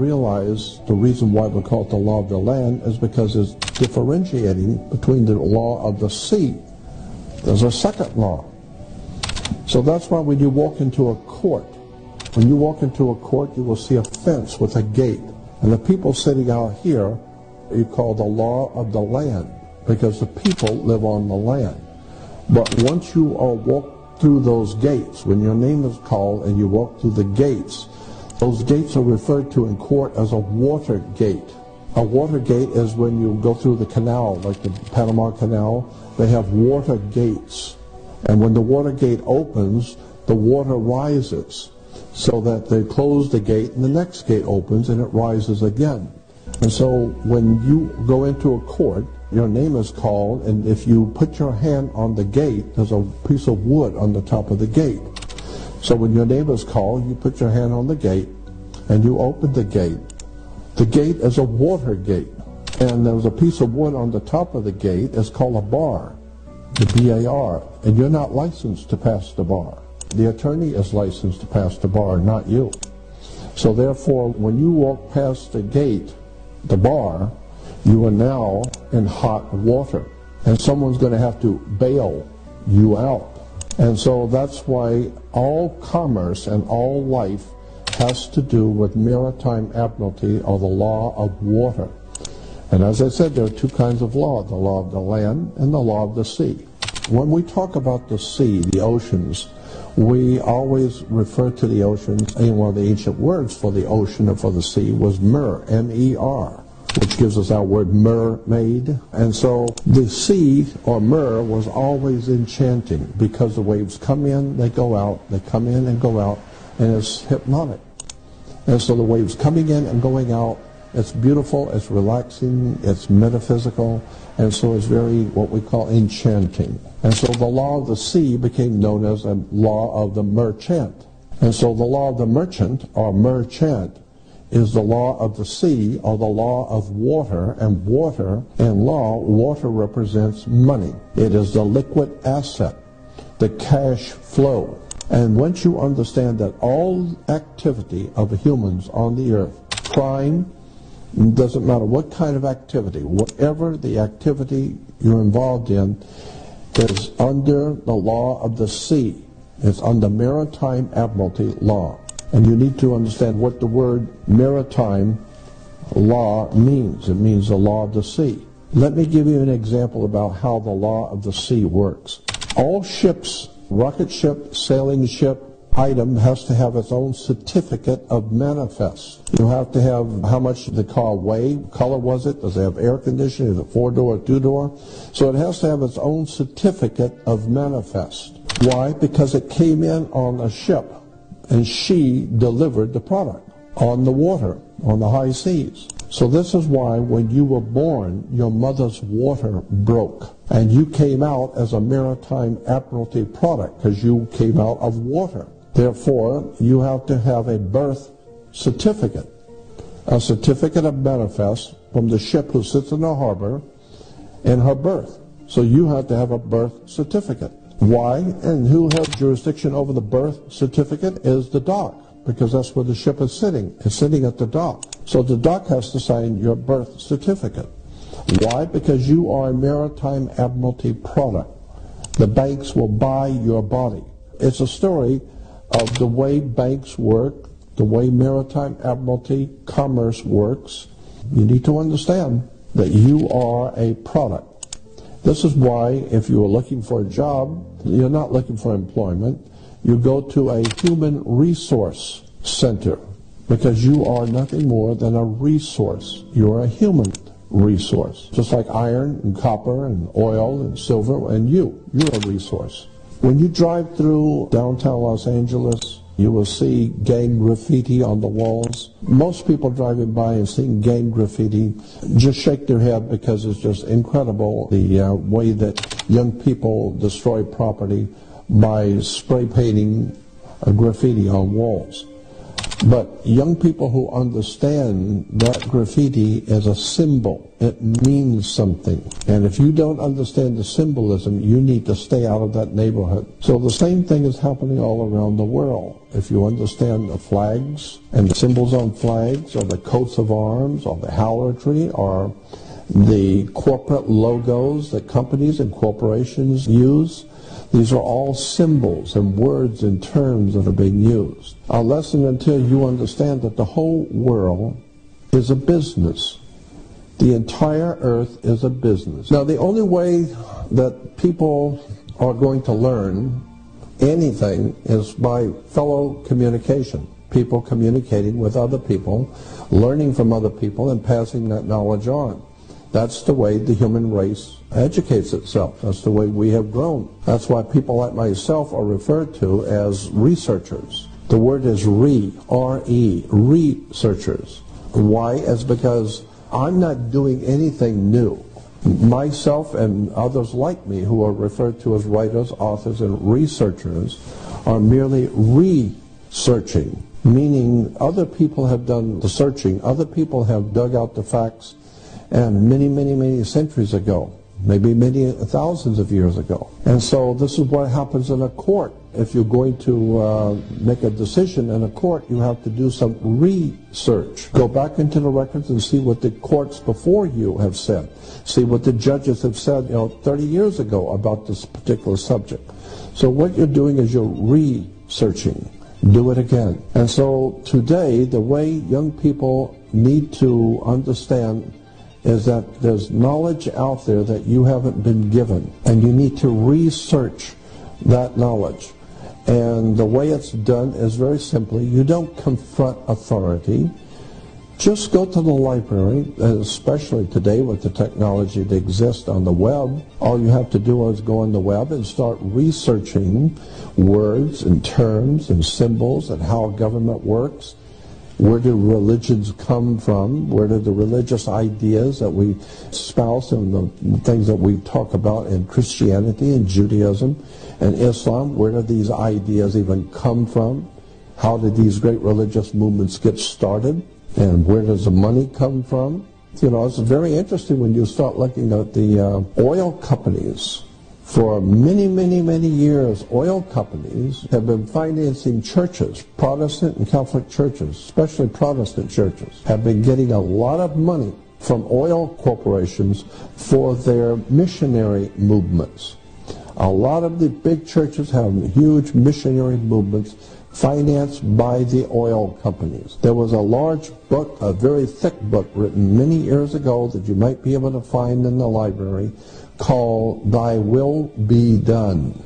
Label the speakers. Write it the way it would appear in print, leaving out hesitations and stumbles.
Speaker 1: realize the reason why we call it the law of the land is because it's differentiating between the law of the sea. There's a second law. So that's why when you walk into a court, when you walk into a court, you will see a fence with a gate. And the people sitting out here, you call the law of the land, because the people live on the land. But once you walk through those gates, when your name is called and you walk through the gates, those gates are referred to in court as a water gate. A water gate is when you go through the canal, like the Panama Canal. They have water gates. And when the water gate opens, the water rises, so that they close the gate and the next gate opens and it rises again. And so when you go into a court, your name is called, and if you put your hand on the gate, there's a piece of wood on the top of the gate. So when your name is called, you put your hand on the gate and you open the gate. The gate is a water gate, and there's a piece of wood on the top of the gate. It's called a bar, the B-A-R, and you're not licensed to pass the bar. The attorney is licensed to pass the bar, not you. So therefore, when you walk past the gate, the bar, you are now in hot water, and someone's going to have to bail you out. And so that's why all commerce and all life has to do with maritime admiralty, or the law of water. And as I said, there are two kinds of law, the law of the land and the law of the sea. When we talk about the sea, the oceans, we always refer to the oceans, and one of the ancient words for the ocean or for the sea was mer, M-E-R, which gives us our word mermaid. And so the sea, or mer, was always enchanting, because the waves come in, they go out, they come in and go out, and it's hypnotic. And so the waves coming in and going out, it's beautiful, it's relaxing, it's metaphysical, and so it's very what we call enchanting. And so the law of the sea became known as the law of the merchant. And so the law of the merchant, or merchant, is the law of the sea, or the law of water. And water, in law, water represents money. It is the liquid asset, the cash flow. And once you understand that all activity of humans on the earth, crime, doesn't matter what kind of activity, whatever the activity you're involved in, is under the law of the sea. It's under maritime admiralty law. And you need to understand what the word maritime law means. It means the law of the sea. Let me give you an example about how the law of the sea works. All ships, rocket ship, sailing ship, item has to have its own certificate of manifest. You have to have how much the car weigh, color was it, does it have air conditioning, is it 4-door or 2-door? So it has to have its own certificate of manifest. Why? Because it came in on a ship, and she delivered the product on the water, on the high seas. So this is why when you were born, your mother's water broke, and you came out as a maritime admiralty product, because you came out of water. Therefore, you have to have a birth certificate, a certificate of manifest from the ship who sits in the harbor in her birth. So you have to have a birth certificate. Why? And who has jurisdiction over the birth certificate is the dock, because that's where the ship is sitting. It's sitting at the dock. So the dock has to sign your birth certificate. Why? Because you are a maritime admiralty product. The banks will buy your body. It's a story of the way banks work, the way maritime admiralty commerce works. You need to understand that you are a product. This is why if you are looking for a job, you're not looking for employment. You go to a human resource center, because you are nothing more than a resource. You are a human resource. Just like iron and copper and oil and silver, and you're a resource. When you drive through downtown Los Angeles, you will see gang graffiti on the walls. Most people driving by and seeing gang graffiti just shake their head, because it's just incredible the way that young people destroy property by spray painting graffiti on walls. But young people who understand that graffiti is a symbol, it means something. And if you don't understand the symbolism, you need to stay out of that neighborhood. So the same thing is happening all around the world. If you understand the flags and the symbols on flags, or the coats of arms, or the heraldry, or the corporate logos that companies and corporations use, these are all symbols and words and terms that are being used. Unless and until you understand that the whole world is a business. The entire earth is a business. Now, the only way that people are going to learn anything is by fellow communication. People communicating with other people, learning from other people, and passing that knowledge on. That's the way the human race educates itself. That's the way we have grown. That's why people like myself are referred to as researchers. The word is R-E, researchers. Why? It's because I'm not doing anything new. Myself and others like me who are referred to as writers, authors, and researchers are merely researching, meaning other people have done the searching, other people have dug out the facts, and many centuries ago, maybe many thousands of years ago. And so this is what happens in a court. If you're going to make a decision in a court, you have to do some research. Go back into the records and see what the courts before you have said. See what the judges have said 30 years ago about this particular subject. So what you're doing is you're researching. Do it again. And so today, the way young people need to understand is that there's knowledge out there that you haven't been given, and you need to research that knowledge. And the way it's done is very simply, you don't confront authority. Just go to the library, and especially today with the technology that exists on the web. All you have to do is go on the web and start researching words and terms and symbols and how government works. Where do religions come from? Where do the religious ideas that we espouse and the things that we talk about in Christianity and Judaism and Islam, where do these ideas even come from? How did these great religious movements get started? And where does the money come from? It's very interesting when you start looking at the oil companies. For many years, oil companies have been financing churches, Protestant and Catholic churches, especially Protestant churches, have been getting a lot of money from oil corporations for their missionary movements. A lot of the big churches have huge missionary movements financed by the oil companies. There was a large book, a very thick book, written many years ago that you might be able to find in the library, called Thy Will Be Done.